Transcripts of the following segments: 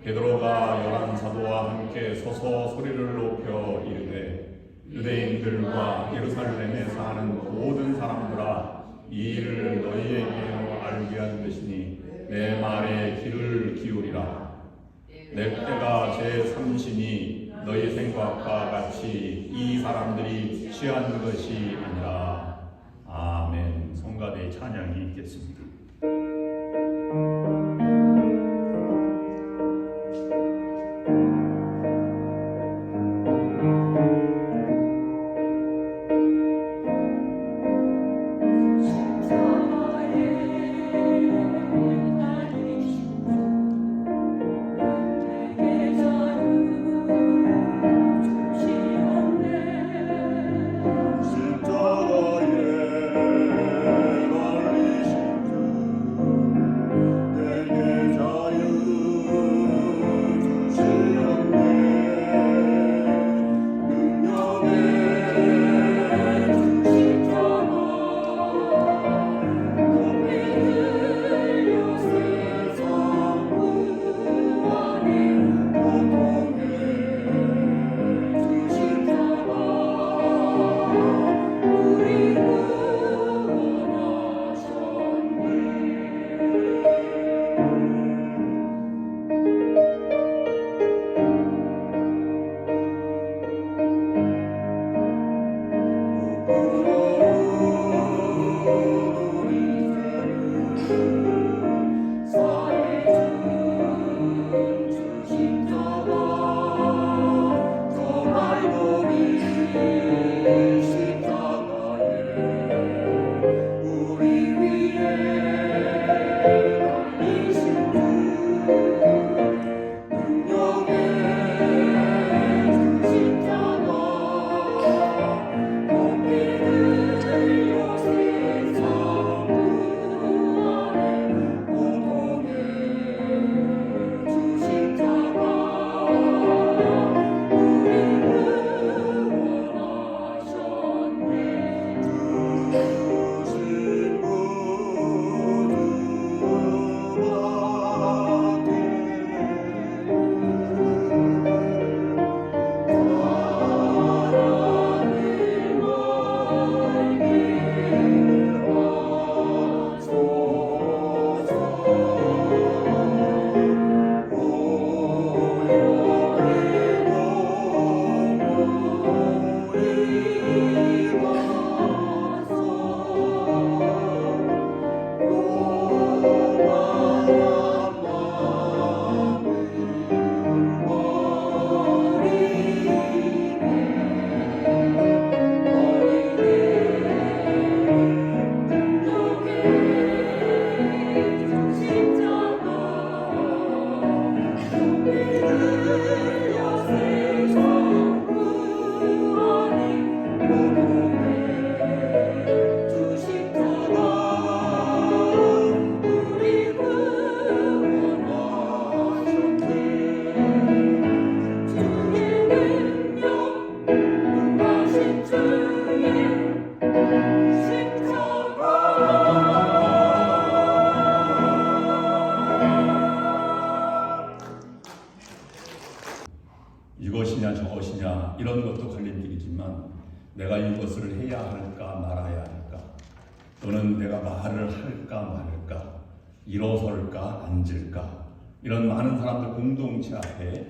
베드로가 11사도와 함께 서서 소리를 높여 이르되 유대인들과 예루살렘에 사는 모든 사람들아, 이 일을 너희에게 알게 한 것이니 내 말에 귀를 기울이라. 내 때가 제3신이 너희 생각과 같이 이 사람들이 취한 것이 아니라. 아멘. 성가대의 찬양이 있겠습니다. 이것이냐 저것이냐 이런 것도 갈림길이지만 내가 이것을 해야 할까 말아야 할까, 또는 내가 말을 할까 말을까, 일어설까 앉을까, 이런 많은 사람들 공동체 앞에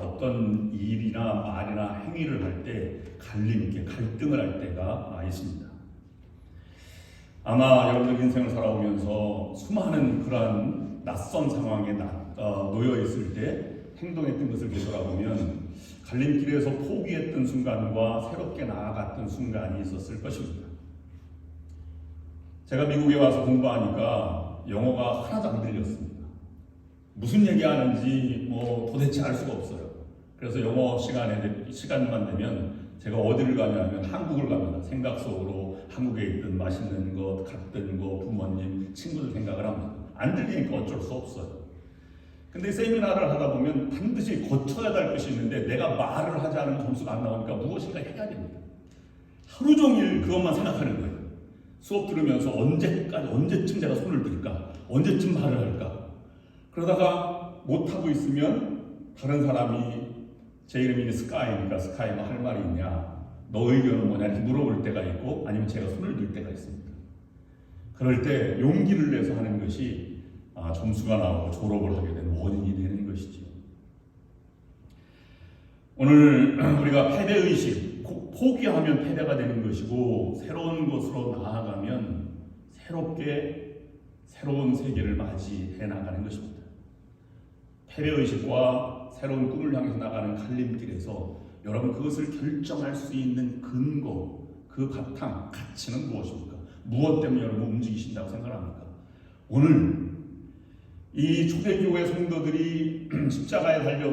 어떤 일이나 말이나 행위를 할 때 갈림길, 갈등을 할 때가 있습니다. 아마 여러분들 인생을 살아오면서 수많은 그러한 낯선 상황에 놓여 있을 때 행동했던 것을 되돌아보면 갈림길에서 포기했던 순간과 새롭게 나아갔던 순간이 있었을 것입니다. 제가 미국에 와서 공부하니까 영어가 하나도 안 들렸습니다. 무슨 얘기하는지 도대체 알 수가 없어요. 그래서 영어 시간만 되면 제가 어디를 가냐면 한국을 갑니다. 생각 속으로 한국에 있던 맛있는 것, 갔던 거, 부모님, 친구들 생각을 합니다. 안 들리니까 어쩔 수 없어요. 근데 세미나를 하다 보면 반드시 거쳐야 될 것이 있는데 내가 말을 하지 않으면 점수가 안 나오니까 무엇인가 해야 됩니다. 하루 종일 그것만 생각하는 거예요. 수업 들으면서 언제쯤 제가 손을 들까? 언제쯤 말을 할까? 그러다가 못하고 있으면 다른 사람이 제 이름이 스카이니까 스카이 뭐 할 말이 있냐, 너 의견은 뭐냐 이렇게 물어볼 때가 있고 아니면 제가 손을 들 때가 있습니다. 그럴 때 용기를 내서 하는 것이 점수가 나오고 졸업을 하게 된 원인이 되는 것이지요. 오늘 우리가 패배의식, 포기하면 패배가 되는 것이고 새로운 곳으로 나아가면 새롭게 새로운 세계를 맞이해 나가는 것입니다. 패배의식과 새로운 꿈을 향해서 나가는 갈림길에서 여러분 그것을 결정할 수 있는 근거, 그 바탕, 가치는 무엇입니까? 무엇 때문에 여러분 움직이신다고 생각합니까? 오늘 이 초대교회 성도들이 십자가에 달려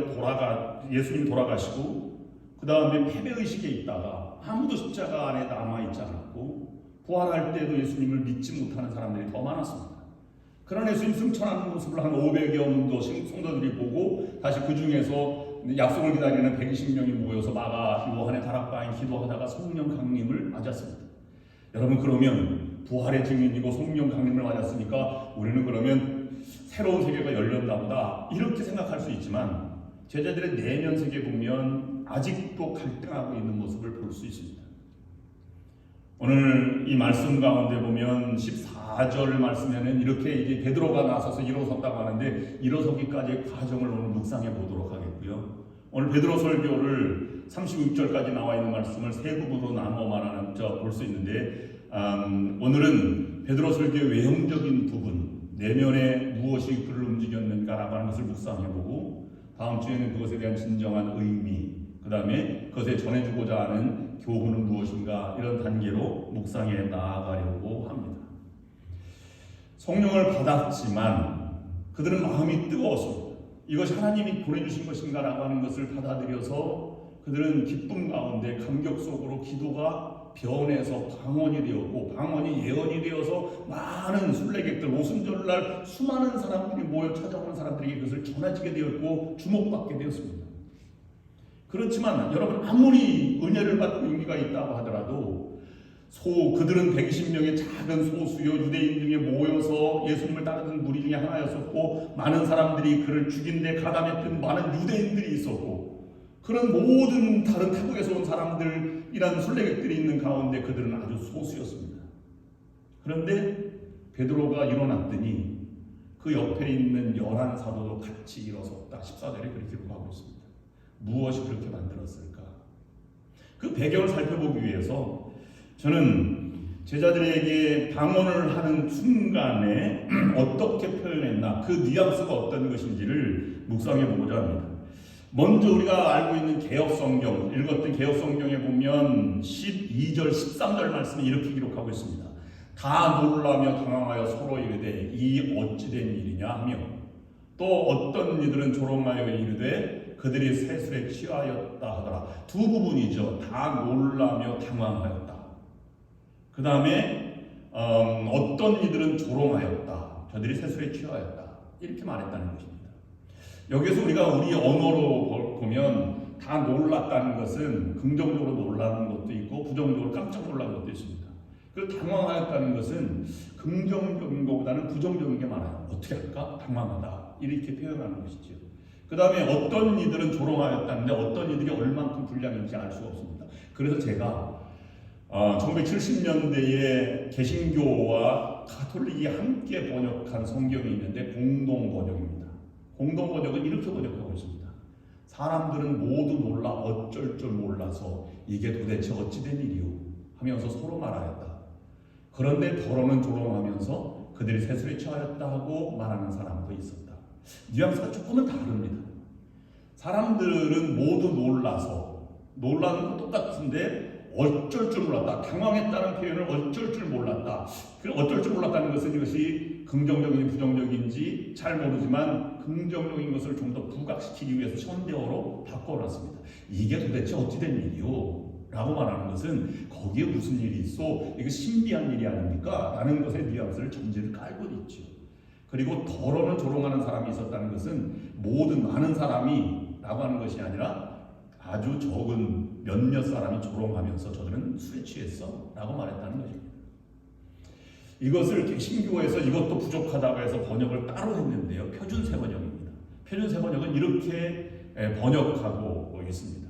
예수님 돌아가시고 그 다음에 패배의식에 있다가 아무도 십자가 안에 남아있지 않았고 부활할 때도 예수님을 믿지 못하는 사람들이 더 많았습니다. 그런 예수님 승천하는 모습을 한 500여 명도 성도들이 보고 다시 그 중에서 약속을 기다리는 120명이 모여서 마가 요한의 다락방에 기도하다가 성령 강림을 맞았습니다. 여러분 그러면 부활의 증인이고 성령 강림을 맞았으니까 우리는 그러면 새로운 세계가 열렸나 보다 이렇게 생각할 수 있지만 제자들의 내면 세계 보면 아직도 갈등하고 있는 모습을 볼 수 있습니다. 오늘 이 말씀 가운데 보면 14절 말씀에는 이렇게 이제 베드로가 나서서 일어섰다고 하는데 일어서기까지의 과정을 오늘 묵상해 보도록 하겠고요. 오늘 베드로 설교를 36절까지 나와 있는 말씀을 세 부분으로 나눠 말하는 볼 수 있는데 오늘은 베드로 설교의 외형적인 부분, 내면에 무엇이 그를 움직였는가라고 하는 것을 묵상해 보고 다음 주에는 그것에 대한 진정한 의미, 그 다음에 그것에 전해주고자 하는 교훈은 무엇인가 이런 단계로 묵상해 나아가려고 합니다. 성령을 받았지만 그들은 마음이 뜨거웠습니다. 이것이 하나님이 보내주신 것인가라고 하는 것을 받아들여서 그들은 기쁨 가운데 감격 속으로 기도가 변해서 방언이 되었고 방언이 예언이 되어서 많은 순례객들 오순절날 수많은 사람들이 모여 찾아오는 사람들에게 그것을 전해지게 되었고 주목받게 되었습니다. 그렇지만 여러분 아무리 은혜를 받고 용기가 있다고 하더라도 그들은 120명의 작은 소수요 유대인 중에 모여서 예수님을 따르는 무리 중에 하나였었고 많은 사람들이 그를 죽인 데 가담했던 많은 유대인들이 있었고 그런 모든 다른 타국에서 온 사람들이란 순례객들이 있는 가운데 그들은 아주 소수였습니다. 그런데 베드로가 일어났더니 그 옆에 있는 11사도도 같이 일어섰다. 14절에 그렇게 기록하고 있습니다. 무엇이 그렇게 만들었을까? 그 배경을 살펴보기 위해서 저는 제자들에게 방언을 하는 순간에 어떻게 표현했나 그 뉘앙스가 어떤 것인지를 묵상해 보고자 합니다. 먼저 우리가 알고 있는 개역성경, 읽었던 개역성경에 보면 12절, 13절 말씀이 이렇게 기록하고 있습니다. 다 놀라며 당황하여 서로 이르되 이 어찌된 일이냐 하며 또 어떤 이들은 조롱하여 이르되 그들이 세술에 취하였다 하더라. 두 부분이죠. 다 놀라며 당황하였다. 그 다음에 어떤 이들은 조롱하였다. 저들이 세술에 취하였다. 이렇게 말했다는 것입니다. 여기서 우리가 우리 언어로 보면 다 놀랐다는 것은 긍정적으로 놀라는 것도 있고 부정적으로 깜짝 놀란 것도 있습니다. 그리고 당황하였다는 것은 긍정적인 것보다는 부정적인 게 많아요. 어떻게 할까? 당황하다. 이렇게 표현하는 것이죠. 그 다음에 어떤 이들은 조롱하였다는데 어떤 이들이 얼만큼 불량인지 알 수가 없습니다. 그래서 제가 1970년대에 개신교와 가톨릭이 함께 번역한 성경이 있는데 공동 번역입니다. 공동 번역은 이렇게 번역하고 있습니다. 사람들은 모두 놀라 어쩔 줄 몰라서 이게 도대체 어찌된 일이오 하면서 서로 말하였다. 그런데 더러는 조롱하면서 그들이 세술에 취하였다 하고 말하는 사람도 있었다. 뉘앙스가 조금은 다릅니다. 사람들은 모두 놀라서 놀라는 건 똑같은데 어쩔 줄 몰랐다. 당황했다는 표현을 어쩔 줄 몰랐다. 어쩔 줄 몰랐다는 것은 이것이 긍정적인지 부정적인지 잘 모르지만 긍정적인 것을 좀 더 부각시키기 위해서 현대어로 바꿔놨습니다. 이게 도대체 어찌된 일이요? 라고 말하는 것은 거기에 무슨 일이 있어? 이거 신비한 일이 아닙니까? 라는 것의 뉘앙스를 전제를 깔고 있죠. 그리고 더러는 조롱하는 사람이 있었다는 것은 모든 많은 사람이 라고 하는 것이 아니라 아주 적은 몇몇 사람이 조롱하면서 저들은 술에 취했어 라고 말했다는 것입니다. 이것을 개신교에서 이것도 부족하다고 해서 번역을 따로 했는데요. 표준세 번역입니다. 표준 새 번역은 이렇게 번역하고 있습니다.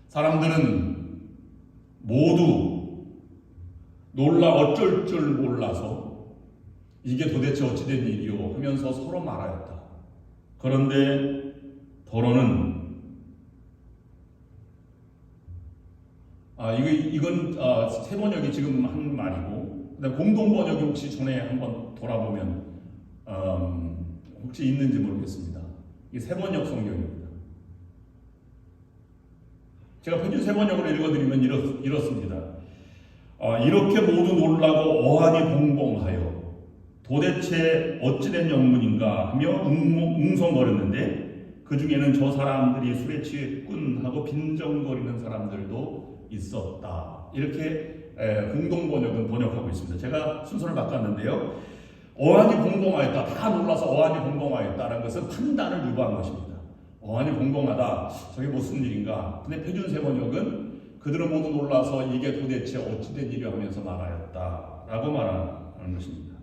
사람들은 모두 어쩔 줄 몰라서 이게 도대체 어찌된 일이요 하면서 서로 말하였다. 그런데 더러는 이건 새 번역이 지금 한 말이고, 그다음 공동 번역이 혹시 전에 한번 돌아보면 혹시 있는지 모르겠습니다. 이게 새 번역 성경입니다. 제가 표준 새 번역으로 읽어드리면 이렇습니다. 이렇게 모두 놀라고 어안이 봉봉하여 도대체 어찌된 영문인가 하며 웅성거렸는데 그 중에는 저 사람들이 술에 취했군 하고 빈정거리는 사람들도 있었다. 이렇게 공동 번역은 번역하고 있습니다. 제가 순서를 바꿨는데요. 어안이 봉봉하였다. 다 놀라서 어안이 봉봉하였다라는 것은 판단을 유도한 것입니다. 어안이 봉봉하다. 저게 무슨 일인가? 근데 표준 새 번역은 그들은 모두 놀라서 이게 도대체 어찌된 일이 하면서 말하였다라고 말하는 것입니다.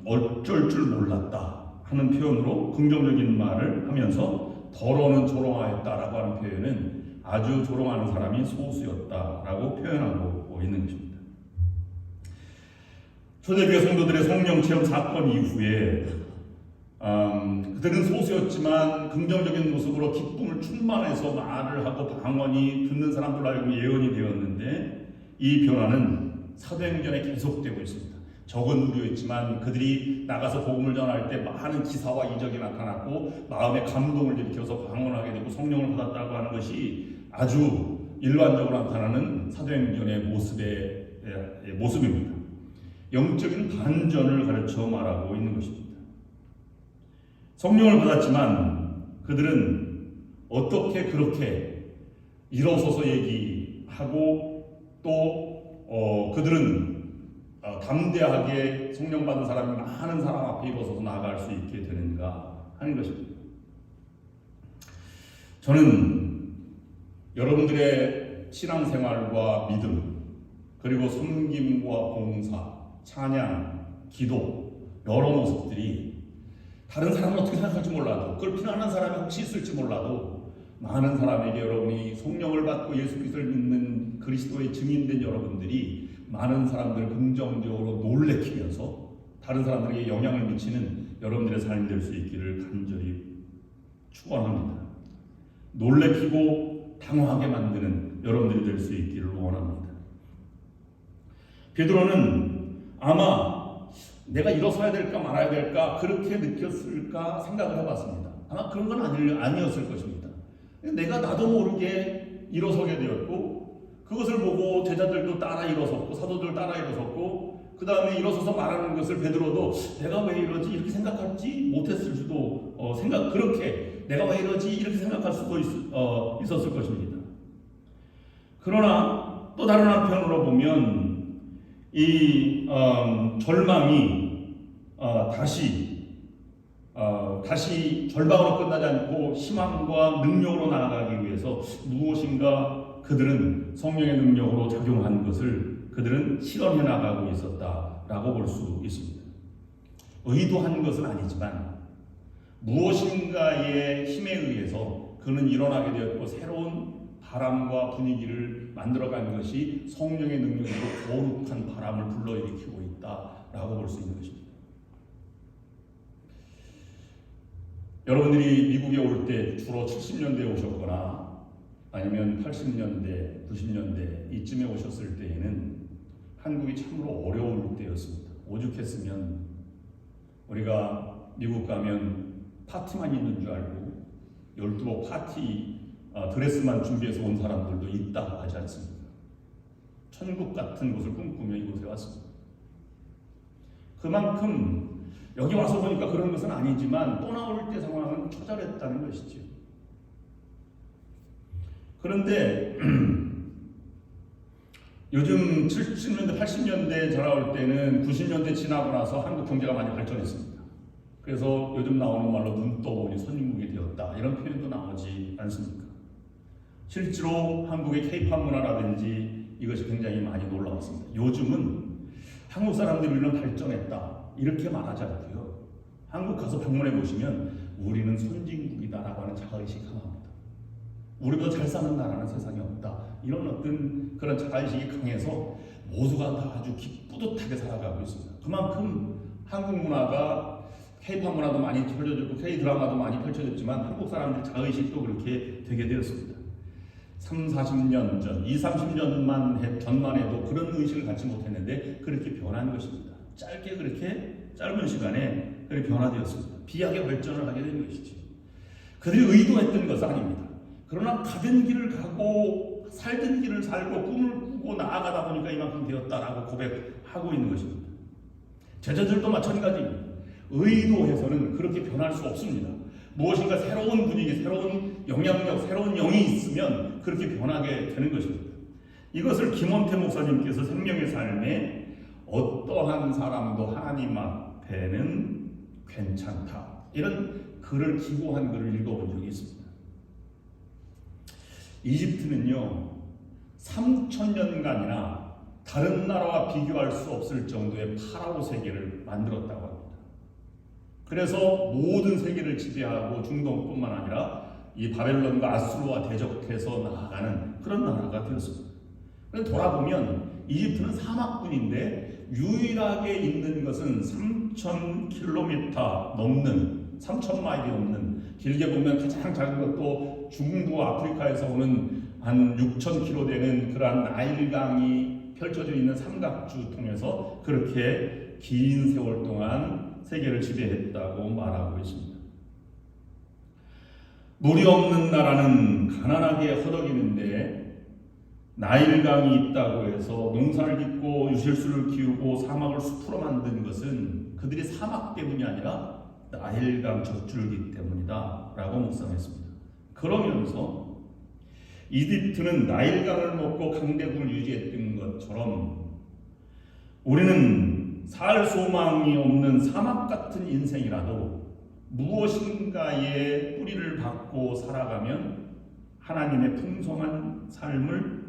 어쩔 줄 몰랐다 하는 표현으로 긍정적인 말을 하면서 더러는 조롱하였다라고 하는 표현은 아주 조롱하는 사람이 소수였다라고 표현하고 있는 것입니다. 초대교회 성도들의 성령 체험 사건 이후에 그들은 소수였지만 긍정적인 모습으로 기쁨을 충만해서 말을 하고 방언이 듣는 사람들로 알고 예언이 되었는데 이 변화는 사도행전에 계속되고 있습니다. 적은 무료였지만 그들이 나가서 복음을 전할 때 많은 기사와 이적이 나타났고 마음에 감동을 일으켜서 방언하게 되고 성령을 받았다고 하는 것이 아주 일반적으로 나타나는 사도행전의 모습입니다. 영적인 반전을 가르쳐 말하고 있는 것입니다. 성령을 받았지만 그들은 어떻게 그렇게 일어서서 얘기하고 또 그들은 담대하게 성령 받은 사람이 많은 사람 앞에 일어서서 나아갈 수 있게 되는가 하는 것입니다. 저는 여러분들의 신앙생활과 믿음 그리고 섬김과 봉사, 찬양, 기도 여러 모습들이 다른 사람은 어떻게 생각할지 몰라도 그걸 비난하는 사람이 혹시 있을지 몰라도 많은 사람에게 여러분이 성령을 받고 예수 그리스도를 믿는 그리스도의 증인된 여러분들이 많은 사람들을 긍정적으로 놀래키면서 다른 사람들에게 영향을 미치는 여러분들의 삶이 될 수 있기를 간절히 축원합니다. 놀래키고 당황하게 만드는 여러분들이 될 수 있기를 원합니다. 베드로는 아마 내가 일어서야 될까 말아야 될까 그렇게 느꼈을까 생각을 해봤습니다. 아마 그런 건 아니었을 것입니다. 내가 나도 모르게 일어서게 되었고 그것을 보고 제자들도 따라 일어섰고 사도들 따라 일어섰고 그 다음에 일어서서 말하는 것을 베드로도 내가 왜 이러지 이렇게 생각하지 못했을 수도 그렇게 내가 왜 이러지 이렇게 생각할 수도 있었을 것입니다. 그러나 또 다른 한편으로 보면 이 절망이 다시 절망으로 끝나지 않고 희망과 능력으로 나아가기 위해서 무엇인가 그들은 성령의 능력으로 작용한 것을 그들은 실현해 나가고 있었다라고 볼 수 있습니다. 의도한 것은 아니지만 무엇인가의 힘에 의해서 그는 일어나게 되었고 새로운 바람과 분위기를 만들어간 것이 성령의 능력으로 거룩한 바람을 불러일으키고 있다라고 볼 수 있는 것입니다. 여러분들이 미국에 올 때 주로 70년대에 오셨거나 아니면 80년대, 90년대 이쯤에 오셨을 때에는 한국이 참으로 어려울 때였습니다. 오죽했으면 우리가 미국 가면 파티만 있는 줄 알고 12복 파티 드레스만 준비해서 온 사람들도 있다고 하지 않습니까? 천국 같은 곳을 꿈꾸며 이곳에 왔습니다. 그만큼 여기 와서 보니까 그런 것은 아니지만 또 나올 때 상황은 처절했다는 것이죠. 그런데 요즘 70년대, 80년대 돌아올 때는 90년대 지나고 나서 한국 경제가 많이 발전했습니다. 그래서 요즘 나오는 말로 눈 떠보니 선진국이 되었다 이런 표현도 나오지 않습니까? 실제로 한국의 K-팝 문화라든지 이것이 굉장히 많이 놀라웠습니다. 요즘은 한국 사람들이 우리는 발전했다 이렇게 말하지 않고요. 한국 가서 방문해 보시면 우리는 선진국이다라고 하는 자아의식이 강합니다. 우리보다 잘 사는 나라는 세상에 없다. 이런 어떤 그런 자아의식이 강해서 모두가 다 아주 뿌듯하게 살아가고 있습니다. 그만큼 한국 문화가 K-팝 문화도 많이 펼쳐졌고 K-드라마도 많이 펼쳐졌지만 한국 사람들 자의식도 그렇게 되게 되었습니다. 30-40년 전, 20-30년만 전만 해도 그런 의식을 갖지 못했는데 그렇게 변한 것입니다. 짧게 그렇게 짧은 시간에 그렇게 변화되었습니다. 비약의 발전을 하게 된 것이죠. 그들이 의도했던 것은 아닙니다. 그러나 가던 길을 가고 살던 길을 살고 꿈을 꾸고 나아가다 보니까 이만큼 되었다라고 고백하고 있는 것입니다. 제자들도 마찬가지입니다. 의도해서는 그렇게 변할 수 없습니다. 무엇인가 새로운 분위기, 새로운 영향력, 새로운 영이 있으면 그렇게 변하게 되는 것입니다. 이것을 김원태 목사님께서 생명의 삶에 어떠한 사람도 하나님 앞에는 괜찮다, 이런 글을 기고한 글을 읽어본 적이 있습니다. 이집트는요 3000년간이나 다른 나라와 비교할 수 없을 정도의 파라오 세계를 만들었다고 합니다. 그래서 모든 세계를 지배하고 중동뿐만 아니라 이 바벨론과 아수르와 대적해서 나아가는 그런 나라가 되었습니다. 그런데 돌아보면 이집트는 사막군인데 유일하게 있는 것은 3000km 넘는 3000마일이 넘는, 길게 보면 가장 작은 것도 중부 아프리카에서 오는 한 6000km 되는 그러한 나일강이 펼쳐져 있는 삼각주 통해서 그렇게 긴 세월 동안 세계를 지배했다고 말하고 있습니다. 물이 없는 나라는 가난하게 허덕이는데 나일강이 있다고 해서 농사를 짓고 유실수를 키우고 사막을 숲으로 만든 것은 그들이 사막 때문이 아니라 나일강 젖줄기 때문이다 라고 묵상했습니다. 그러면서 이집트는 나일강을 먹고 강대국을 유지했던 것처럼 우리는 살 소망이 없는 사막 같은 인생이라도 무엇인가의 뿌리를 받고 살아가면 하나님의 풍성한 삶을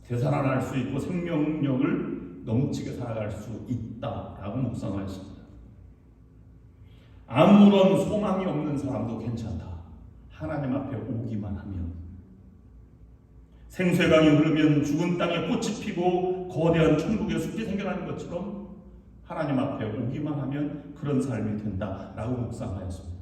되살아날 수 있고 생명력을 넘치게 살아갈 수 있다라고 묵상하였습니다. 아무런 소망이 없는 사람도 괜찮다. 하나님 앞에 오기만 하면. 생수의 강이 흐르면 죽은 땅에 꽃이 피고 거대한 천국의 숲이 생겨나는 것처럼 하나님 앞에 오기만 하면 그런 삶이 된다라고 묵상하였습니다.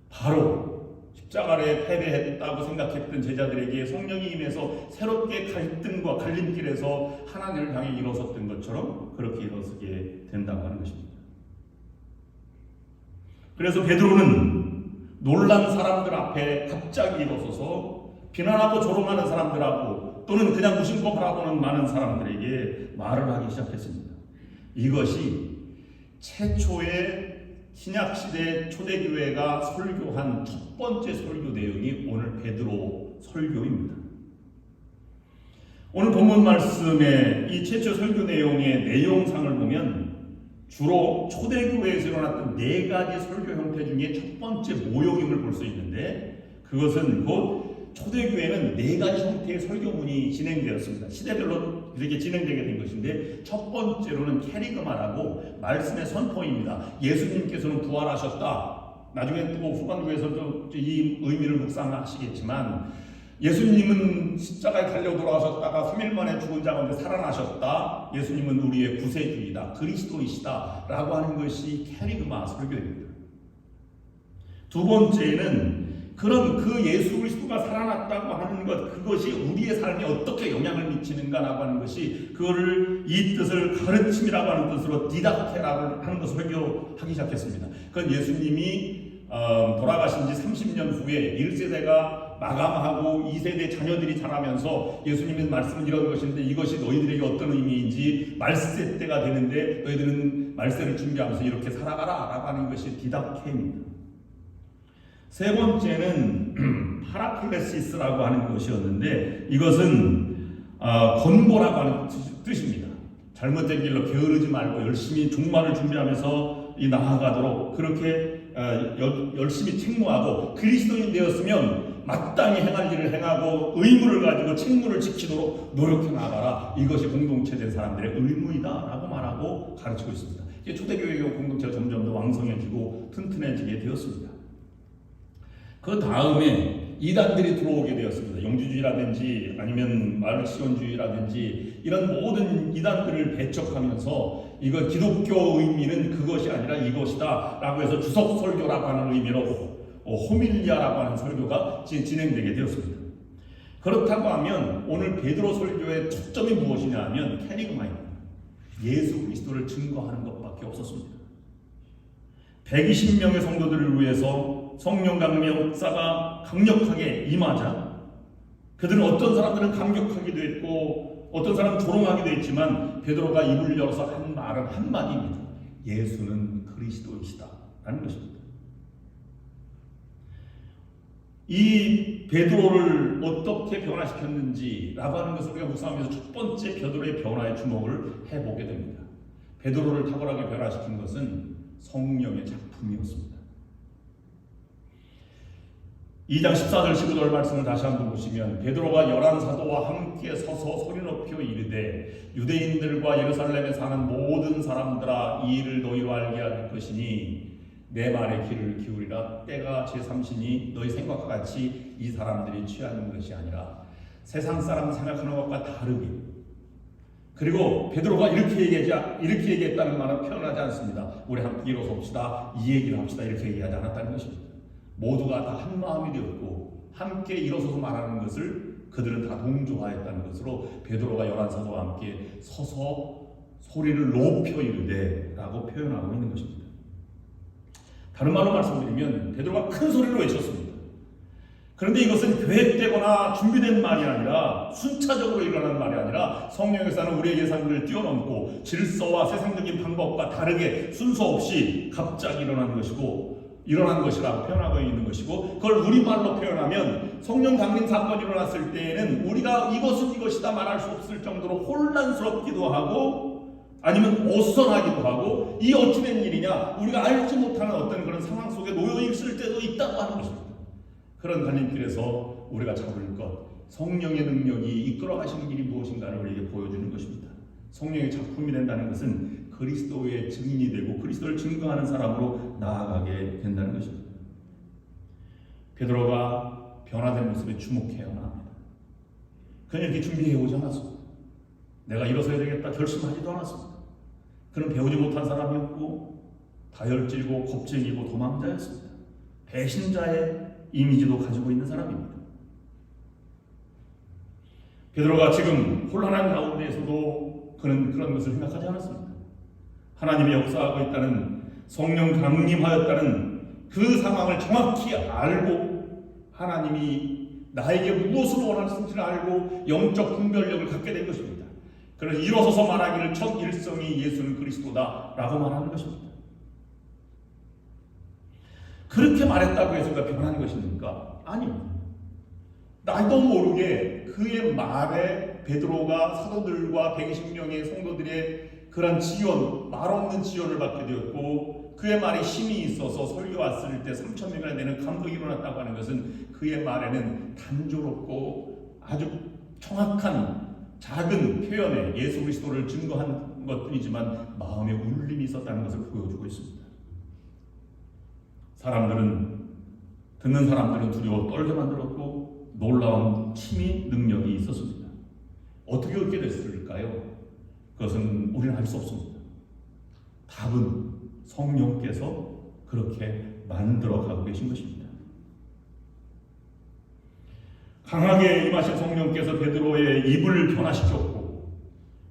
바로 십자가에 패배했다고 생각했던 제자들에게 성령이 임해서 새롭게 갈등과 갈림길에서 하나님을 향해 일어섰던 것처럼 그렇게 일어서게 된다고 하는 것입니다. 그래서 베드로는 놀란 사람들 앞에 갑자기 일어서서 비난하고 조롱하는 사람들하고 또는 그냥 무심코 바라보는 많은 사람들에게 말을 하기 시작했습니다. 이것이 최초의 신약시대 초대교회가 설교한 첫 번째 설교 내용이 오늘 베드로 설교입니다. 오늘 본문 말씀의 이 최초 설교 내용의 내용상을 보면 주로 초대교회에서 일어났던 4가지 설교 형태 중에 첫 번째 모형임을 볼 수 있는데 그것은 곧 초대교회는 4가지 형태의 설교문이 진행되었습니다. 시대별로 이렇게 진행되게 된 것인데 첫 번째로는 캐리그마라고 말씀의 선포입니다. 예수님께서는 부활하셨다. 나중에 또 후반부에서도 이 의미를 묵상하시겠지만 예수님은 십자가에 달려 돌아가셨다가 3일 만에 죽은 자 가운데 살아나셨다. 예수님은 우리의 구세주이다. 그리스도이시다. 라고 하는 것이 캐리그마 설교입니다. 두 번째는 그런 그 예수 그리스도가 살아났다고 하는 것, 그것이 우리의 삶에 어떻게 영향을 미치는가라고 하는 것이 그거를 이 뜻을 가르침이라고 하는 뜻으로 디다케라고 하는 것을 설교하기 시작했습니다. 그건 예수님이 돌아가신 지 30년 후에 1세대가 마감하고 2세대 자녀들이 자라면서 예수님의 말씀은 이런 것인데 이것이 너희들에게 어떤 의미인지 말세 때가 되는데 너희들은 말세를 준비하면서 이렇게 살아가라 라고 하는 것이 디다케입니다. 세 번째는 파라클레시스라고 하는 것이었는데 이것은 권고라고 하는 뜻입니다. 잘못된 길로 게으르지 말고 열심히 종말을 준비하면서 나아가도록 그렇게 열심히 책무하고 그리스도인 되었으면 마땅히 행할 일을 행하고 의무를 가지고 책무를 지키도록 노력해 나가라. 이것이 공동체된 사람들의 의무이다라고 말하고 가르치고 있습니다. 이제 초대교회 공동체가 점점 더 왕성해지고 튼튼해지게 되었습니다. 그 다음에 이단들이 들어오게 되었습니다. 영주주의라든지 아니면 마르크시론주의라든지 이런 모든 이단들을 배척하면서 이거 기독교 의미는 그것이 아니라 이것이다 라고 해서 주석 설교라고 하는 의미로 호밀리아라고 하는 설교가 진행되게 되었습니다. 그렇다고 하면 오늘 베드로 설교의 초점이 무엇이냐 하면 캐리그마입니다. 예수 그리스도를 증거하는 것밖에 없었습니다. 120명의 성도들을 위해서 성령 강림의 역사가 강력하게 임하자 그들은 어떤 사람들은 감격하기도 했고 어떤 사람은 조롱하기도 했지만 베드로가 입을 열어서 한 말은 한마디입니다. 예수는 그리스도이시다 라는 것입니다. 이 베드로를 어떻게 변화시켰는지라고 하는 것을 우리가 묵상하면서 첫 번째 베드로의 변화에 주목을 해보게 됩니다. 베드로를 탁월하게 변화시킨 것은 성령의 작품이었습니다. 2장 14절 15절 말씀을 다시 한번 보시면 베드로가 11사도와 함께 서서 소리 높여 이르되 유대인들과 예루살렘에 사는 모든 사람들아 이 일을 너희로 알게 할 것이니 내 말에 귀를 기울이라. 때가 제3시니 너희 생각과 같이 이 사람들이 취하는 것이 아니라 세상 사람 생각하는 것과 다르게. 그리고 베드로가 이렇게 얘기했다는 말은 표현하지 않습니다. 우리 함께 일어섭시다 이 얘기를 합시다 이렇게 얘기하지 않았다는 것입니다. 모두가 다 한 마음이 되었고 함께 일어서서 말하는 것을 그들은 다 동조하였다는 것으로 베드로가 11사도와 함께 서서 소리를 높여 이르되 라고 표현하고 있는 것입니다. 다른 말로 말씀드리면 베드로가 큰 소리로 외쳤습니다. 그런데 이것은 계획되거나 준비된 말이 아니라 순차적으로 일어나는 말이 아니라 성령에서는 우리의 예상을 뛰어넘고 질서와 세상적인 방법과 다르게 순서 없이 갑자기 일어난 것이라고 표현하고 있는 것이고 그걸 우리말로 표현하면 성령 강림 사건이 일어났을 때에는 우리가 이것은 이것이다 말할 수 없을 정도로 혼란스럽기도 하고 아니면 어수선하기도 하고 이 어찌된 일이냐 우리가 알지 못하는 어떤 그런 상황 속에 놓여 있을 때도 있다고 하는 것입니다. 그런 갈림길에서 우리가 잡을 것 성령의 능력이 이끌어 가시는 길이 무엇인가를 우리에게 보여주는 것입니다. 성령의 작품이 된다는 것은 그리스도의 증인이 되고 그리스도를 증거하는 사람으로 나아가게 된다는 것입니다. 베드로가 변화된 모습에 주목해야 합니다. 그냥 이렇게 준비해 오지 않았습니다. 내가 일어서야 되겠다 결심하지도 않았습니다. 그는 배우지 못한 사람이었고 다혈질고 겁쟁이고 도망자였습니다. 배신자의 이미지도 가지고 있는 사람입니다. 베드로가 지금 혼란한 가운데에서도 그는 그런 것을 생각하지 않았습니다. 하나님의 역사하고 있다는 성령 강림하였다는 그 상황을 정확히 알고 하나님이 나에게 무엇을 원하시는지를 알고 영적 분별력을 갖게 된 것입니다. 그래서 일어서서 말하기를 첫 일성이 예수는 그리스도다라고 말하는 것입니다. 그렇게 말했다고 해서 그가 변한 것입니까? 아닙니다. 나도 모르게 그의 말에 베드로가 사도들과 120명의 성도들의 그런 지원, 말없는 지원을 받게 되었고 그의 말에 힘이 있어서 설교 왔을 때 3,000명이나 되는 감동이 일어났다고 하는 것은 그의 말에는 단조롭고 아주 정확한 작은 표현에 예수 그리스도를 증거한 것뿐이지만 마음에 울림이 있었다는 것을 보여주고 있습니다. 듣는 사람들은 두려워 떨게 만들었고 놀라운 힘이 능력이 있었습니다. 어떻게 그렇게 됐을까요? 그것은 우리는 알 수 없습니다. 답은 성령께서 그렇게 만들어가고 계신 것입니다. 강하게 임하신 성령께서 베드로의 입을 변화시켰고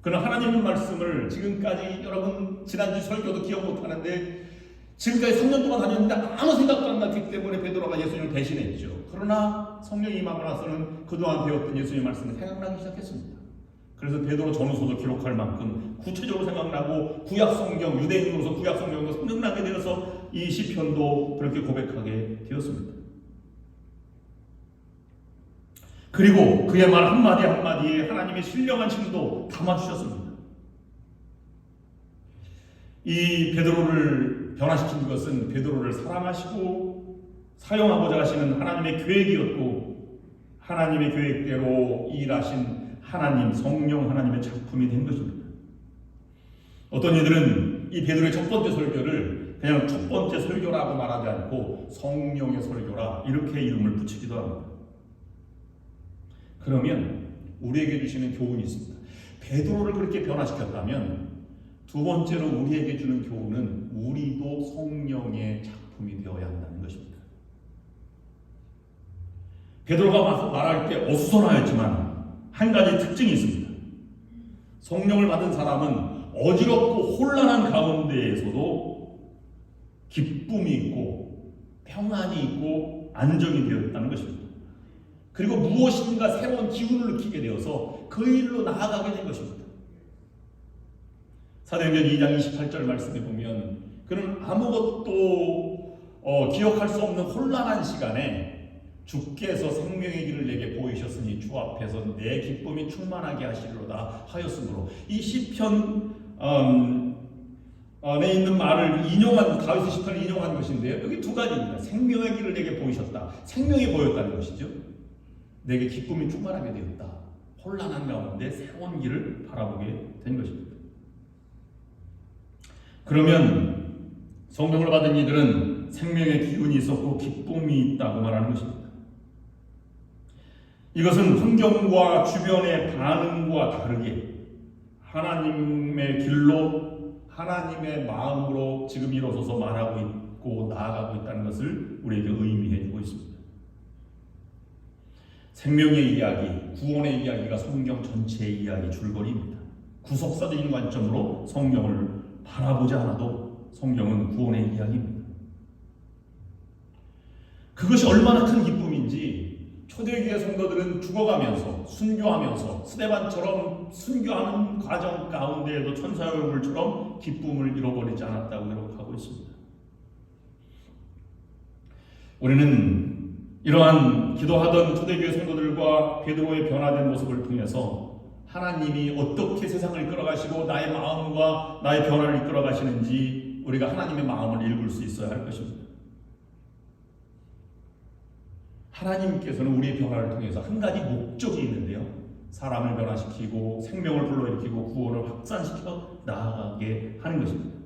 그는 하나님의 말씀을 지금까지 여러분 지난주 설교도 기억 못하는데 지금까지 3년 동안 다녔는데 아무 생각도 안 났기 때문에 베드로가 예수님을 대신했죠. 그러나 성령이 임하고 나서는 그동안 배웠던 예수님의 말씀이 생각나기 시작했습니다. 그래서 베드로 전후서도 기록할 만큼 구체적으로 생각나고 구약성경, 유대인으로서 구약성경도 생각나게 되어서 이 시편도 그렇게 고백하게 되었습니다. 그리고 그의 말 한마디 한마디에 하나님의 신령한 힘도 담아주셨습니다. 이 베드로를 변화시킨 것은 베드로를 사랑하시고 사용하고자 하시는 하나님의 계획이었고, 하나님의 계획대로 일하신 하나님, 성령 하나님의 작품이 된 것입니다. 어떤 이들은 이 베드로의 첫 번째 설교를 그냥 첫 번째 설교라고 말하지 않고 성령의 설교라 이렇게 이름을 붙이기도 합니다. 그러면 우리에게 주시는 교훈이 있습니다. 베드로를 그렇게 변화시켰다면 두 번째로 우리에게 주는 교훈은 우리도 성령의 작품이 되어야 한다는 것입니다. 베드로가 말할 때 어수선하였지만 한 가지 특징이 있습니다. 성령을 받은 사람은 어지럽고 혼란한 가운데에서도 기쁨이 있고 평안이 있고 안정이 되어 있다는 것입니다. 그리고 무엇인가 새로운 기운을 느끼게 되어서 그 일로 나아가게 된 것입니다. 사도행전 2장 28절 말씀에 보면 그는 아무것도 기억할 수 없는 혼란한 시간에 주께서 생명의 길을 내게 보이셨으니 주 앞에서 내 기쁨이 충만하게 하시리로다 하였으므로, 이 시편 내 있는 말을 인용한, 다윗의 시편을 인용한 것인데요. 여기 두 가지입니다. 생명의 길을 내게 보이셨다. 생명이 보였다는 것이죠. 내게 기쁨이 충만하게 되었다. 혼란한 가운데 새로운 길을 바라보게 된 것입니다. 그러면 성령을 받은 이들은 생명의 기운이 있었고 기쁨이 있다고 말하는 것입니다. 이것은 환경과 주변의 반응과 다르게 하나님의 길로, 하나님의 마음으로 지금 일어서서 말하고 있고 나아가고 있다는 것을 우리에게 의미해 주고 있습니다. 생명의 이야기, 구원의 이야기가 성경 전체의 이야기 줄거리입니다. 구속사적인 관점으로 성경을 바라보지 않아도 성경은 구원의 이야기입니다. 그것이 얼마나 큰 기쁨인지 초대교회 성도들은 죽어가면서 순교하면서 스데반처럼 순교하는 과정 가운데에도 천사의 얼굴처럼 기쁨을 잃어버리지 않았다고 기록하고 있습니다. 우리는 이러한 기도하던 초대교회 성도들과 베드로의 변화된 모습을 통해서 하나님이 어떻게 세상을 이끌어가시고 나의 마음과 나의 변화를 이끌어가시는지 우리가 하나님의 마음을 읽을 수 있어야 할 것입니다. 하나님께서는 우리의 변화를 통해서 한 가지 목적이 있는데요. 사람을 변화시키고 생명을 불러일으키고 구원을 확산시켜 나아가게 하는 것입니다.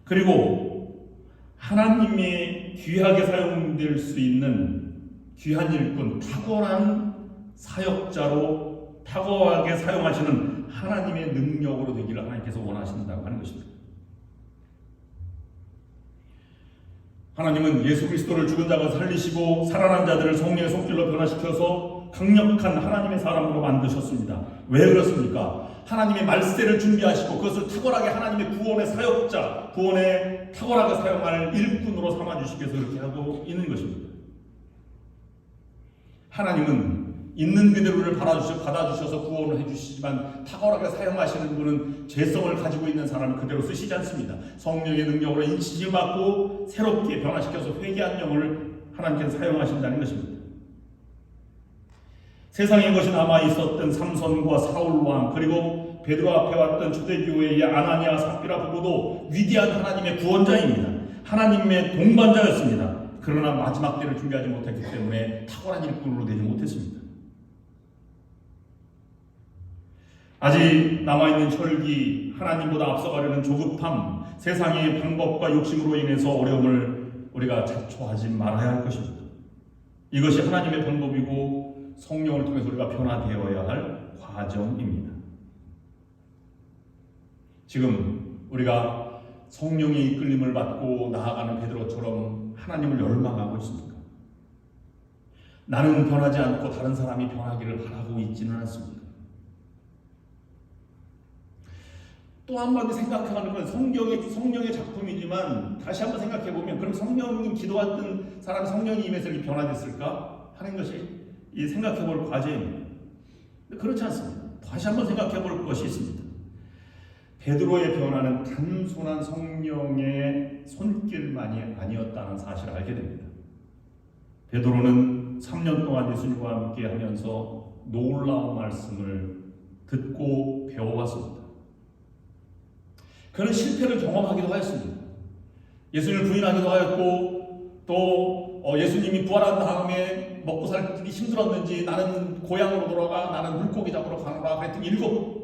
그리고 하나님의 귀하게 사용될 수 있는 귀한 일꾼, 탁월한 사역자로 탁월하게 사용하시는 하나님의 능력으로 되기를 하나님께서 원하신다고 하는 것입니다. 하나님은 예수 그리스도를 죽은 자가 살리시고 살아난 자들을 성령의 손길로 변화시켜서 강력한 하나님의 사람으로 만드셨습니다. 왜 그렇습니까? 하나님의 말세를 준비하시고 그것을 탁월하게 하나님의 구원의 사역자, 구원에 탁월하게 사용할 일꾼으로 삼아주시기 위해서 그렇게 하고 있는 것입니다. 하나님은 있는 그대로를 받아주셔서 구원을 해주시지만 탁월하게 사용하시는 분은 죄성을 가지고 있는 사람을 그대로 쓰시지 않습니다. 성령의 능력으로 인치지 받고 새롭게 변화시켜서 회개한 영을 하나님께서 사용하신다는 것입니다. 세상에 것이 남아있었던 삼손과 사울왕, 그리고 베드로 앞에 왔던 초대교회의 아나니아 삽비라 부부도 위대한 하나님의 구원자입니다. 하나님의 동반자였습니다. 그러나 마지막 때를 준비하지 못했기 때문에 탁월한 일꾼으로 되지 못했습니다. 아직 남아있는 혈기, 하나님보다 앞서가려는 조급함, 세상의 방법과 욕심으로 인해서 어려움을 우리가 자초하지 말아야 할 것입니다. 이것이 하나님의 방법이고 성령을 통해서 우리가 변화되어야 할 과정입니다. 지금 우리가 성령의 이끌림을 받고 나아가는 베드로처럼 하나님을 열망하고 있습니까? 나는 변하지 않고 다른 사람이 변하기를 바라고 있지는 않습니다. 또 한번 생각하는 건 성령의 작품이지만 다시 한번 생각해보면 그럼 성령님 기도했던 사람이 성령이 임해서 이렇게 변화됐을까 하는 것이 이 생각해볼 과제입니다. 그렇지 않습니다. 다시 한번 생각해볼 것이 있습니다. 베드로의 변화는 단순한 성령의 손길만이 아니었다는 사실을 알게 됩니다. 베드로는 3년 동안 예수님과 함께 하면서 놀라운 말씀을 듣고 배워왔습니다. 그는 실패를 경험하기도 하였습니다. 예수님을 부인하기도 하였고 또 예수님이 부활한 다음에 먹고 살기 힘들었는지 나는 고향으로 돌아가, 나는 물고기 잡으러 가노라 그랬더니 7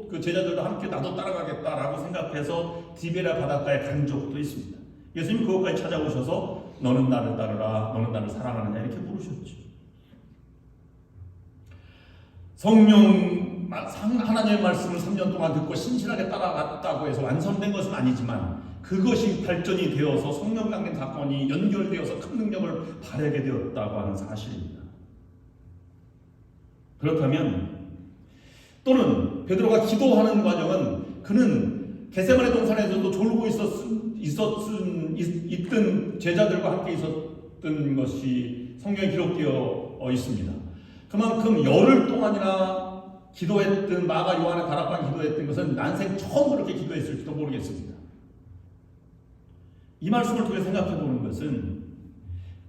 그 제자들도 함께 나도 따라가겠다라고 생각해서 디베랴 바닷가에 간 적도 있습니다. 예수님 그것까지 찾아오셔서 너는 나를 따르라, 너는 나를 사랑하느냐 이렇게 물으셨죠. 성령 하나님의 말씀을 3년 동안 듣고 신실하게 따라갔다고 해서 완성된 것은 아니지만 그것이 발전이 되어서 성령 강림 사건이 연결되어서 큰 능력을 발휘하게 되었다고 하는 사실입니다. 그렇다면 또는 베드로가 기도하는 과정은 그는 겟세마네 동산에서도 졸고 있던 제자들과 함께 있었던 것이 성경에 기록되어 있습니다. 그만큼 열흘 동안이나 기도했던 마가 요한의 다락방 기도했던 것은 난생 처음 그렇게 기도했을지도 모르겠습니다. 이 말씀을 통해 생각해 보는 것은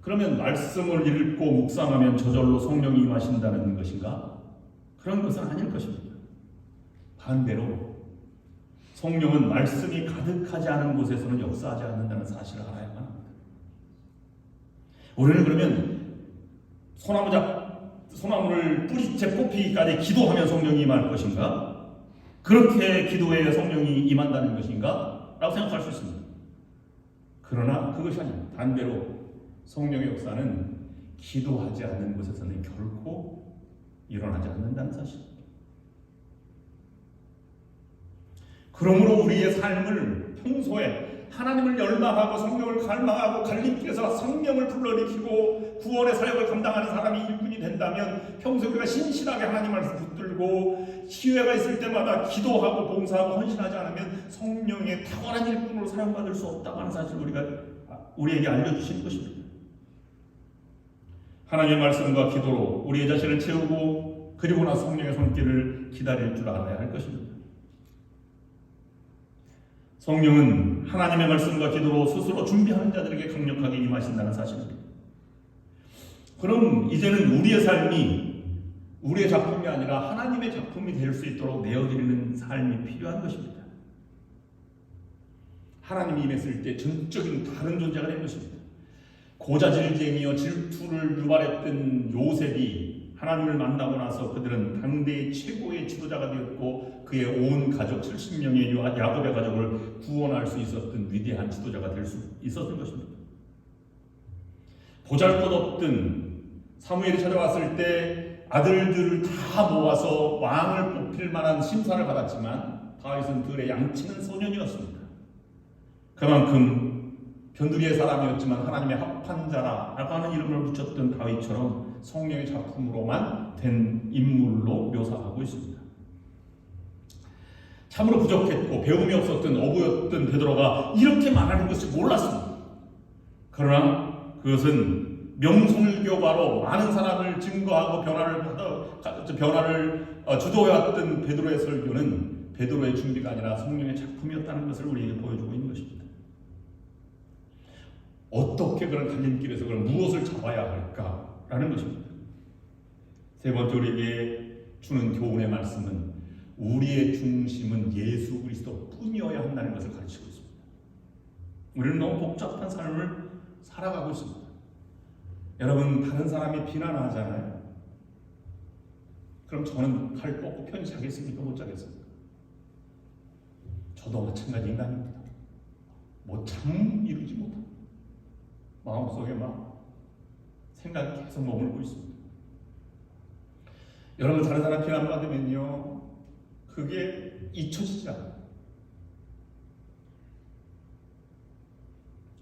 그러면 말씀을 읽고 묵상하면 저절로 성령이 임하신다는 것인가? 그런 것은 아닐 것입니다. 반대로 성령은 말씀이 가득하지 않은 곳에서는 역사하지 않는다는 사실을 알아야만 합니다. 우리는 그러면 소나무를 뿌리째 뽑히기까지 기도하면 성령이 임할 것인가? 그렇게 기도해야 성령이 임한다는 것인가? 라고 생각할 수 있습니다. 그러나 그것이 아닙니다. 반대로 성령의 역사는 기도하지 않는 곳에서는 결코 일어나지 않는다는 사실입니다. 그러므로 우리의 삶을 평소에 하나님을 열망하고 성령을 갈망하고 갈림길에서 성령을 불러일으키고 구원의 사역을 감당하는 사람이 일꾼이 된다면 평소에 우리가 신실하게 하나님 말씀 붙들고 기회가 있을 때마다 기도하고 봉사하고 헌신하지 않으면 성령의 탁월한 일꾼으로 사용받을 수 없다고 하는 사실을 우리에게 알려주신 것입니다. 하나님의 말씀과 기도로 우리의 자신을 채우고 그리고 나서 성령의 손길을 기다릴 줄 알아야 할 것입니다. 성령은 하나님의 말씀과 기도로 스스로 준비하는 자들에게 강력하게 임하신다는 사실입니다. 그럼 이제는 우리의 삶이 우리의 작품이 아니라 하나님의 작품이 될 수 있도록 내어드리는 삶이 필요한 것입니다. 하나님이 임했을 때 전적인 다른 존재가 된 것입니다. 고자질쟁이여 질투를 유발했던 요셉이 하나님을 만나고 나서 그들은 당대의 최고의 지도자가 되었고 그의 온 가족 70명의 야곱의 가족을 구원할 수 있었던 위대한 지도자가 될 수 있었던 것입니다. 보잘것없던 사무엘이 찾아왔을 때 아들들을 다 모아서 왕을 뽑힐 만한 심사를 받았지만 다윗은 들의 양치는 소년이었습니다. 그만큼 변두리의 사람이었지만 하나님의 합한 자라라고 하는 이름을 붙였던 다윗처럼 성령의 작품으로만 된 인물로 묘사하고 있습니다. 참으로 부족했고 배움이 없었던 어부였던 베드로가 이렇게 말하는 것을 몰랐습니다. 그러나 그것은 명설교가로 많은 사람을 증거하고 변화를 주도해왔던 베드로의 설교는 베드로의 준비가 아니라 성령의 작품이었다는 것을 우리에게 보여주고 있는 것입니다. 어떻게 그런 갈림길에서 그런 무엇을 잡아야 할까라는 것입니다. 세 번째 우리에게 주는 교훈의 말씀은 우리의 중심은 예수 그리스도 뿐이어야 한다는 것을 가르치고 있습니다. 우리는 너무 복잡한 삶을 살아가고 있습니다. 여러분 다른 사람이 비난하잖아요. 그럼 저는 칼 뻗고 편히 자겠습니까? 못 자겠습니까? 저도 마찬가지 인간입니다. 뭐 참 이루지 못합니다. 마음속에 막 생각이 계속 머물고 있습니다. 여러분 다른 사람 비난받으면요 그게 잊혀지지 않아요.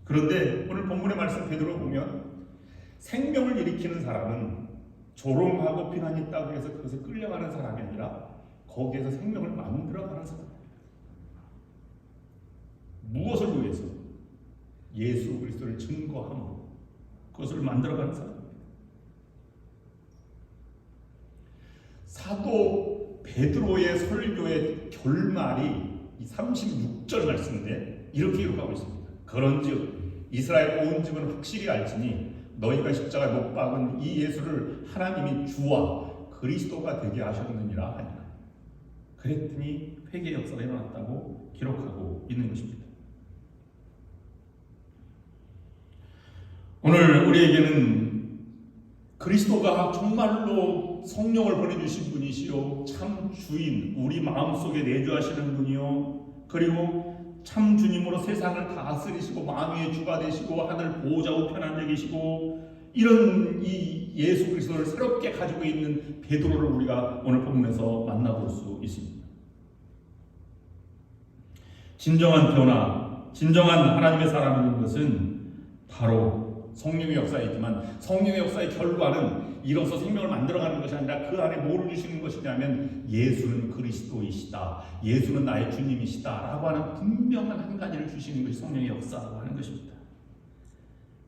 그런데 오늘 본문의 말씀 베드로 보면 생명을 일으키는 사람은 조롱하고 비난이 있다고 해서 그것에 끌려가는 사람이 아니라 거기에서 생명을 만들어가는 사람입니다. 무엇을 위해서? 예수 그리스도를 증거함으로 그것을 만들어가는 사람입니다. 사도 베드로의 설교의 결말이 이 36절 말씀인데 이렇게 기록하고 있습니다. 그런즉 이스라엘 온 집은 확실히 알지니 너희가 십자가에 못 박은 이 예수를 하나님이 주와 그리스도가 되게 하셨느니라 하니라. 그랬더니 회개의 역사가 일어났다고 기록하고 있는 것입니다. 오늘 우리에게는 그리스도가 정말로 성령을 보내주신 분이시요 참 주인, 우리 마음속에 내주하시는 분이요, 그리고 참 주님으로 세상을 다스리시고 만유의 주가 되시고 하늘 보호자 우편 앉아 계시고, 이런 이 예수 그리스도를 새롭게 가지고 있는 베드로를 우리가 오늘 본문에서 만나볼 수 있습니다. 진정한 변화, 진정한 하나님의 사람인 것은 바로 성령의 역사이지만, 성령의 역사의 결과는 이로써 생명을 만들어가는 것이 아니라 그 안에 뭐를 주시는 것이냐면 예수는 그리스도이시다, 예수는 나의 주님이시다 라고 하는 분명한 한 가지를 주시는 것이 성령의 역사라고 하는 것입니다.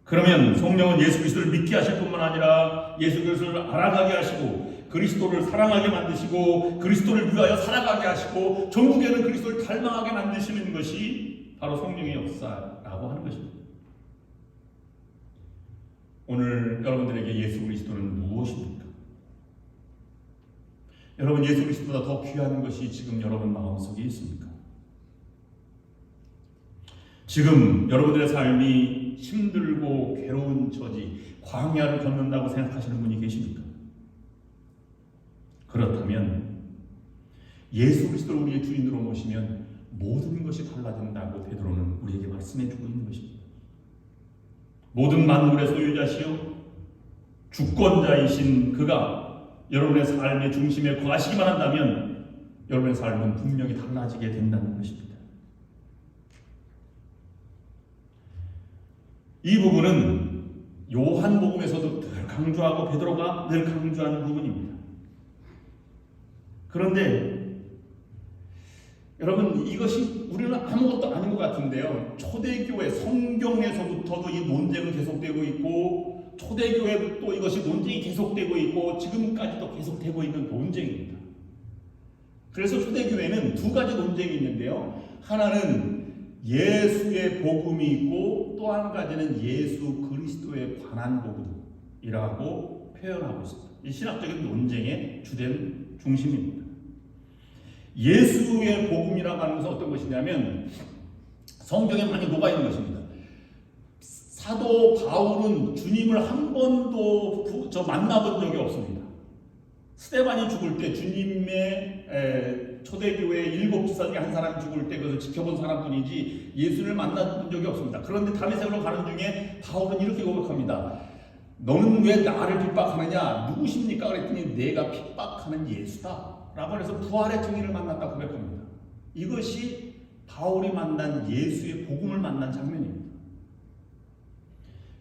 그러면 성령은 예수 그리스도를 믿게 하실 뿐만 아니라 예수 그리스도를 알아가게 하시고, 그리스도를 사랑하게 만드시고, 그리스도를 위하여 살아가게 하시고, 전국에는 그리스도를 닮아가게 만드시는 것이 바로 성령의 역사라고 하는 것입니다. 오늘 여러분들에게 예수 그리스도는 무엇입니까? 여러분, 예수 그리스도보다 더 귀한 것이 지금 여러분 마음속에 있습니까? 지금 여러분들의 삶이 힘들고 괴로운 처지, 광야를 걷는다고 생각하시는 분이 계십니까? 그렇다면 예수 그리스도를 우리의 주인으로 모시면 모든 것이 달라진다고 베드로는 우리에게 말씀해 주고 있는 것입니다. 모든 만물의 소유자시요 주권자이신 그가 여러분의 삶의 중심에 거하시기만 한다면 여러분의 삶은 분명히 달라지게 된다는 것입니다. 이 부분은 요한복음에서도 늘 강조하고 베드로가 늘 강조하는 부분입니다. 그런데 여러분, 이것이 우리는 아무것도 아닌 것 같은데요, 초대교회 성경에서부터도 이 논쟁은 계속되고 있고, 초대교회도 이것이 논쟁이 계속되고 있고, 지금까지도 계속되고 있는 논쟁입니다. 그래서 초대교회는 두 가지 논쟁이 있는데요, 하나는 예수의 복음이 있고 또 한 가지는 예수 그리스도에 관한 복음이라고 표현하고 있습니다. 이 신학적인 논쟁의 주된 중심입니다. 예수의 복음이라고 하는 것은 어떤 것이냐면 성경에 많이 녹아있는 것입니다. 사도 바울은 주님을 한 번도 만나본 적이 없습니다. 스데반이 죽을 때 주님의 초대교회 7지사 중에 한 사람이 죽을 때 그것을 지켜본 사람뿐이지 예수를 만나본 적이 없습니다. 그런데 다메섹으로 가는 중에 바울은 이렇게 고백합니다. 너는 왜 나를 핍박하느냐? 누구십니까? 그랬더니 내가 핍박하는 예수다 라고 해서 부활의 증인을 만났다 고백합니다. 이것이 바울이 만난 예수의 복음을 만난 장면입니다.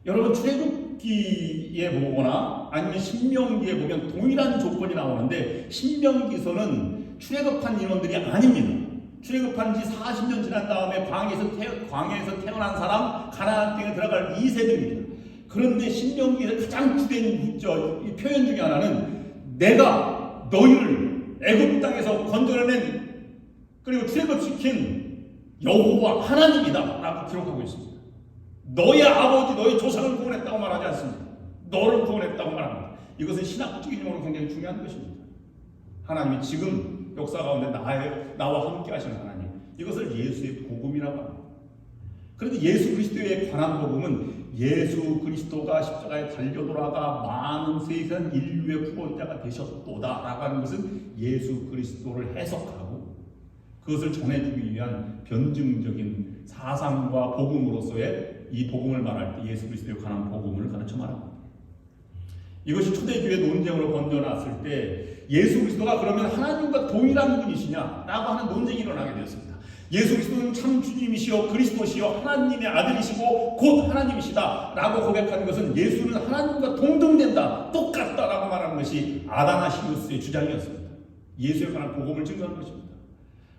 여러분, 출애굽기에 보거나 아니면 신명기에 보면 동일한 조건이 나오는데, 신명기서는 출애굽한 인원들이 아닙니다. 출애굽한 지 40년 지난 다음에 광야에서 태어난 사람, 가나안 땅에 들어갈 2세들입니다. 그런데 신명기에서 가장 주된 표현 중에 하나는 내가 너희를 애굽 땅에서 건져낸 그리고 출애굽시킨 여호와 하나님이다 라고 기록하고 있습니다. 너의 아버지, 너의 조상을 구원했다고 말하지 않습니다. 너를 구원했다고 말합니다. 이것은 신학적인 용어로 굉장히 중요한 것입니다. 하나님이 지금 역사 가운데 나와 함께 하시는 하나님, 이것을 예수의 복음이라고 합니다. 그런데 예수 그리스도에 관한 복음은 예수 그리스도가 십자가에 달려 돌아가 많은 세상 인류의 구원자가 되셨도다 라고 하는 것은 예수 그리스도를 해석하고 그것을 전해주기 위한 변증적인 사상과 복음으로서의 이 복음을 말할 때 예수 그리스도에 관한 복음을 가르쳐 말합니다. 이것이 초대교회 논쟁으로 번져났을 때 예수 그리스도가 그러면 하나님과 동일한 분이시냐라고 하는 논쟁이 일어나게 되었습니다. 예수 그리스도는 참 주님이시요 그리스도시요 하나님의 아들이시고 곧 하나님이시다 라고 고백하는 것은 예수는 하나님과 동등된다, 똑같다라고 말하는 것이 아다나시우스의 주장이었습니다. 예수에 관한 복음을 증거하는 것입니다.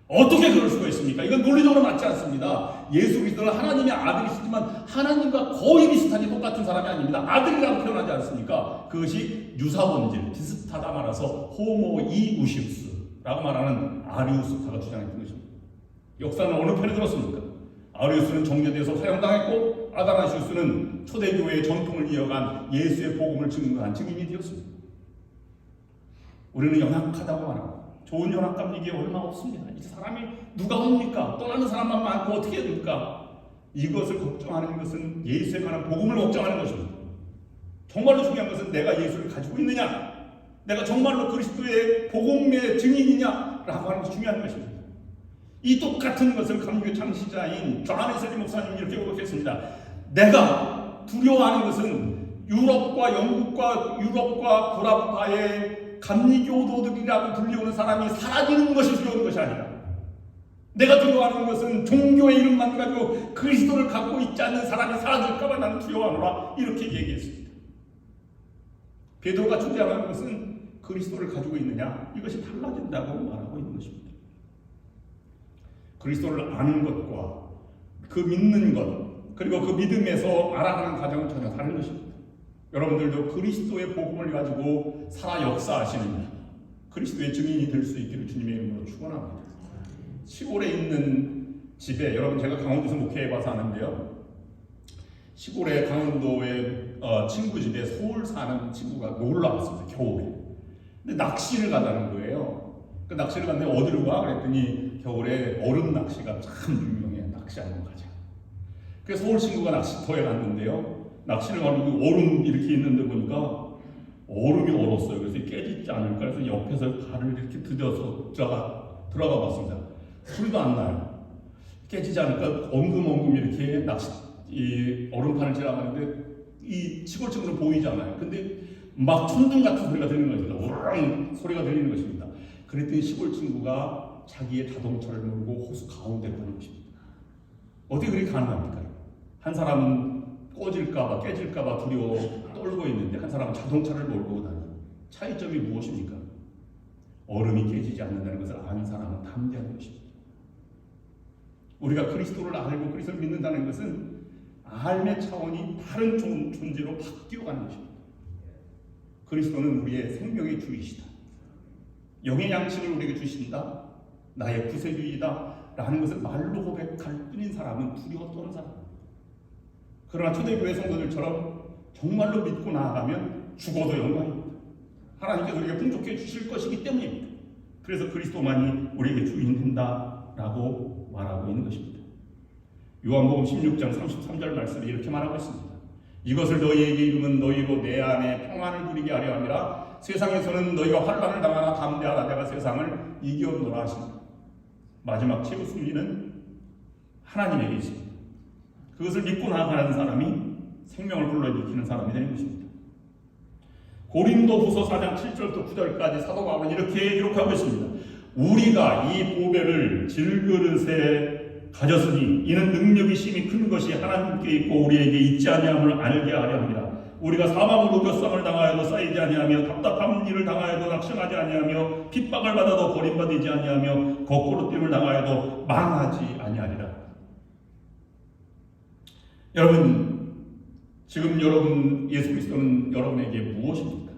어떻게 그럴 수가 있습니까? 이건 논리적으로 맞지 않습니다. 예수 그리스도는 하나님의 아들이시지만 하나님과 거의 비슷하게 똑같은 사람이 아닙니다. 아들이라고 표현하지 않습니까? 그것이 유사본질, 비슷하다 말아서 호모이우시우스라고 말하는 아리우스파가 주장했던 것입니다. 역사는 어느 편에 들었습니까? 아리우스는 정죄되어서 사형당했고 아다나시우스는 초대교회의 전통을 이어간 예수의 복음을 증거한 증인이 되었습니다. 우리는 영악하다고 말합니다. 좋은 연합감 얘기 얼마 없습니다. 이제 사람이 누가 옵니까? 떠나는 사람만 많고 어떻게 해야 됩니까? 이것을 걱정하는 것은 예수에 관한 복음을 걱정하는 것입니다. 정말로 중요한 것은 내가 예수를 가지고 있느냐, 내가 정말로 그리스도의 복음의 증인이냐라고 하는 것이 중요한 것입니다. 이 똑같은 것을 감리교 창시자인 존 웨슬리 목사님이 이렇게 고백했습니다. 내가 두려워하는 것은 유럽과 불합파의 감리교도들이라고 불리우는 사람이 사라지는 것이 두려운 것이 아니라, 내가 두려워하는 것은 종교의 이름만 가지고 그리스도를 갖고 있지 않는 사람이 사라질까봐 나는 두려워하노라, 이렇게 얘기했습니다. 베드로가 주장하는 것은 그리스도를 가지고 있느냐, 이것이 달라진다고 말하고 있는 것입니다. 그리스도를 아는 것과 그 믿는 것, 그리고 그 믿음에서 알아가는 과정은 전혀 다른 것입니다. 여러분들도 그리스도의 복음을 가지고 살아 역사하시는 그리스도의 증인이 될 수 있기를 주님의 이름으로 축원합니다. 시골에 있는 집에, 여러분 제가 강원도에서 목회해봐서 아는데요, 시골에 강원도의 친구 집에 서울 사는 친구가 놀러 왔습니다. 겨울에. 근데 낚시를 가자는 거예요. 그 낚시를 갔는데 어디로 가? 그랬더니 겨울에 얼음 낚시가 참 유명해. 낚시 한번 가자. 그래서 서울 친구가 낚시터에 갔는데요, 낚시를 가고 얼음 이렇게 있는데 보니까 얼음이 얼었어요. 그래서 깨지지 않을까 해서 옆에서 발을 이렇게 들여서 들어가 봤습니다. 소리도 안 나요. 깨지지 않을까 엉금엉금 이렇게 이 얼음판을 지나가는데 이 시골 친구는 보이지 않아요. 근데 막 천둥 같은 소리가 들리는 것입니다. 우렁 소리가 들리는 것입니다. 그랬더니 시골 친구가 자기의 자동차를 몰고 호수 가운데로 가는 것입니다. 어떻게 그렇게 가능합니까? 한 사람은 꺼질까봐 깨질까봐 두려워 떨고 있는데 한 사람은 자동차를 몰고 다니는 차이점이 무엇입니까? 얼음이 깨지지 않는다는 것을 아는 사람은 담대한 것입니다. 우리가 그리스도를 알고 그리스도를 믿는다는 것은 삶의 차원이 다른 존재로 바뀌어가는 것입니다. 그리스도는 우리의 생명의 주이시다. 영의 양식을 우리에게 주신다. 나의 구세주이다. 라는 것을 말로 고백할 뿐인 사람은 두려워 떠는 사람입니다. 그러나 초대교회 성도들처럼 정말로 믿고 나아가면 죽어도 영광입니다. 하나님께서 우리에게 풍족해 주실 것이기 때문입니다. 그래서 그리스도만이 우리에게 주인 된다라고 말하고 있는 것입니다. 요한복음 16장 33절 말씀에 이렇게 말하고 있습니다. 이것을 너희에게 이루면 너희로 내 안에 평안을 누리게 하려 함이라. 세상에서는 너희가 환난을 당하나 담대하라. 내가 세상을 이겼노라 하십니다. 마지막 최후 승리는 하나님에게 있습니다. 그것을 믿고 나아가는 사람이 생명을 불러일으키는 사람이 되는 것입니다. 고린도후서 4장 7절부터 9절까지 사도 바울은 이렇게 기록하고 있습니다. 우리가 이 보배를 질그릇에 가졌으니 이는 능력이 심히 큰 것이 하나님께 있고 우리에게 있지 아니함을 알게 하려 합니다. 우리가 사망으로 교쌈을 당하여도 쌓이지 아니하며 답답한 일을 당하여도 낙심하지 아니하며 핍박을 받아도 버림받지 아니하며 거꾸로 됨을 당하여도 망하지 아니하리라. 여러분, 지금 예수 그리스도는 여러분에게 무엇입니까?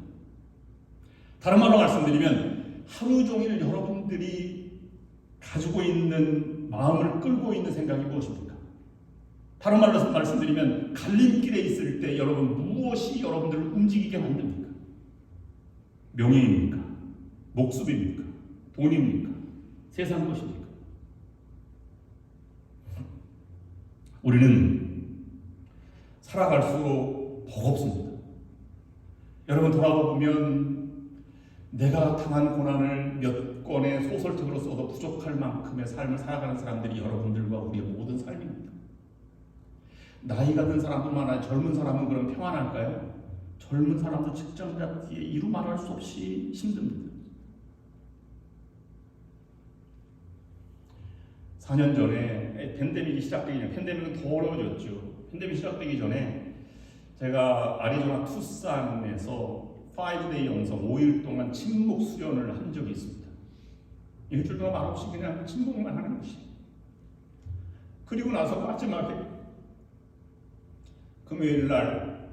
다른 말로 말씀드리면 하루 종일 여러분들이 가지고 있는 마음을 끌고 있는 생각이 무엇입니까? 다른 말로 말씀드리면 갈림길에 있을 때 여러분 무엇이 여러분들을 움직이게 만듭니까? 명예입니까? 목숨입니까? 돈입니까? 세상 것입니까? 우리는 살아갈수록 버겁습니다. 여러분 돌아보면 내가 당한 고난을 몇 권의 소설책으로 써도 부족할 만큼의 삶을 살아가는 사람들이 여러분들과 우리의 모든 삶입니다. 나이가 든 사람뿐만 아니라 젊은 사람은 그럼 평안할까요? 젊은 사람도 직장 잡기에 이루 말할 수 없이 힘듭니다. 4년 전에 팬데믹이 시작되기 전에, 팬데믹은 더 어려워졌죠. 팬데믹 시작되기 전에 제가 아리조나 투싼에서 5데이 영성 5일 동안 침묵 수련을 한 적이 있습니다. 일주일 동안 말없이 그냥 침묵만 하는 것이. 그리고 나서 마지막에 금요일 날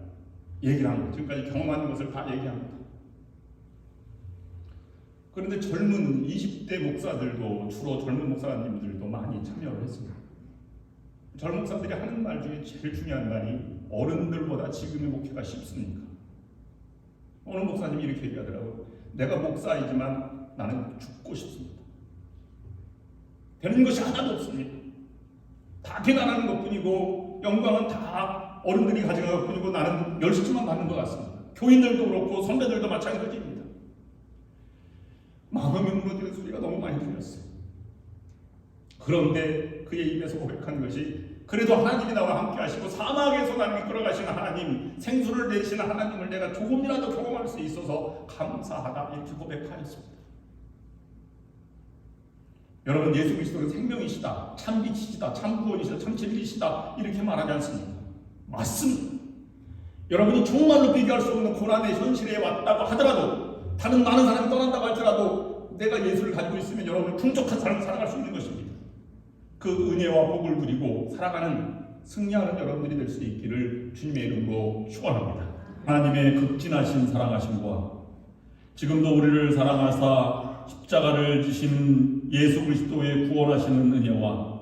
얘기를 합니다. 지금까지 경험한 것을 다 얘기합니다. 그런데 젊은 20대 목사들도, 주로 젊은 목사님들도 많이 참여를 했습니다. 젊은 목사들이 하는 말 중에 제일 중요한 말이 어른들보다 지금의 목회가 쉽습니까? 어느 목사님이 이렇게 얘기하더라고요. 내가 목사이지만 나는 죽고 싶습니다. 되는 것이 하나도 없습니다. 다 비난하는 것뿐이고 영광은 다 어른들이 가져간 것뿐이고 나는 멸시만 받는 것 같습니다. 교인들도 그렇고 선배들도 마찬가지입니다. 마음이 무너지는 소리가 너무 많이 들렸어요. 그런데 그의 입에서 고백한 것이 그래도 하나님이 나와 함께 하시고 사막에서 나를 이끌어 가시는 하나님, 생수를 내시는 하나님을 내가 조금이라도 경험할 수 있어서 감사하다 이렇게 고백하였습니다. 여러분, 예수 그리스도는 생명이시다, 참 빛이시다, 참 구원이시다, 참 진리시다 이렇게 말하지 않습니까? 맞습니다. 여러분이 정말로 비교할 수 없는 고난의 현실에 왔다고 하더라도, 다른 많은 사람이 떠난다고 할지라도 내가 예수를 가지고 있으면 여러분은 풍족한 삶을 살아갈 수 있는 것입니다. 그 은혜와 복을 누리고 살아가는 승리하는 여러분들이 될 수 있기를 주님의 이름으로 축원합니다. 하나님의 극진하신 사랑하심과 지금도 우리를 사랑하사 십자가를 지신 예수 그리스도의 구원하시는 은혜와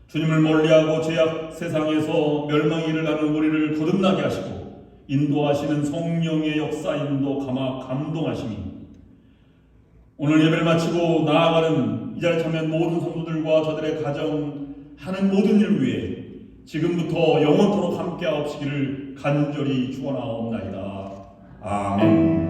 주님을 멀리하고 죄악 세상에서 멸망에 이르는 우리를 거듭나게 하시고 인도하시는 성령의 역사인도 감동하시니 오늘 예배를 마치고 나아가는 이 자리에 참여한 모든 성도들과 저들의 가정 하는 모든 일 위해 지금부터 영원토록 함께하옵시기를 간절히 축원하옵나이다. 아멘.